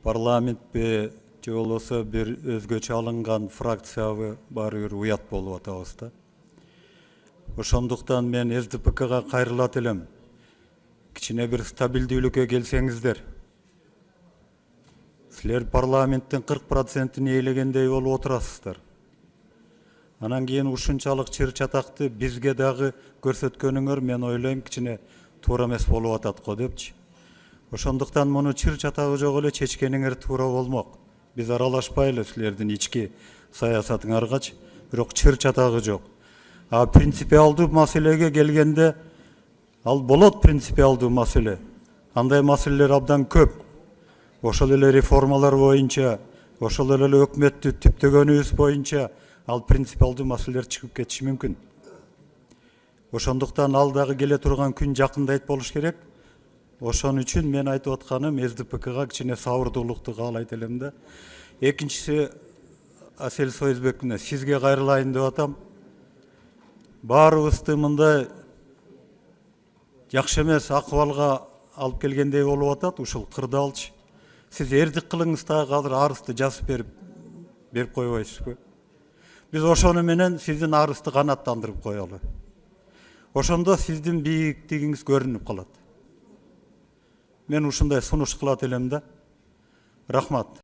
парламентпе же болбосо бир өзгөчө алынган фракциябы баары бир уят болуп атабыз да. Ошондуктан мен СДПКга кайрылат элем. Кичине бир стабилдүүлүккө келсеңиздер. Силер парламенттин 40%-ин ээлегендей болуп отурасыздар. Анан кийин ушунчалык чыр чатакты бизге дагы көрсөткөнүңөр мен ойлойм кичине туура эмес болуп атат го депчи. Ошондуктан муну чыр чатагы жок эле чечкениңер туура болмок. Биз аралашпайлы силердин ички саясатыңаргачы, бирок чыр чатагы жок. А принципиалдуу маселеге келгенде ал болот принципиалдуу маселе. Андай маселелер абдан көп. Ошол эле реформалар боюнча, ошол эле өкмөттү түптөгөнүбүз боюнча ал принципиалдуу маселелер чыгып кетиши мүмкүн. Ошондуктан ал дагы келе турган күн жакындайт болуш керек. Ошон үчүн мен айтып атканым СДПКга кичине сабырдуулукту каалайт элем да. Экинчиси Асель Союзбек мына сизге кайрылайын деп атам. Баарыбызды мындай жакшы эмес акыбалга алып келгендей болуп атат ушул кырдаалчы. Сиз эрдик кылыңыз дагы азыр арызды жазып берип койбойсузбу? Биз ошону менен сиздин арызды канааттандырып коелу. Ошондо сиздин бийиктигиңиз көрүнүп калат. Мен ушундай сунуш кылат элем да. Рахмат.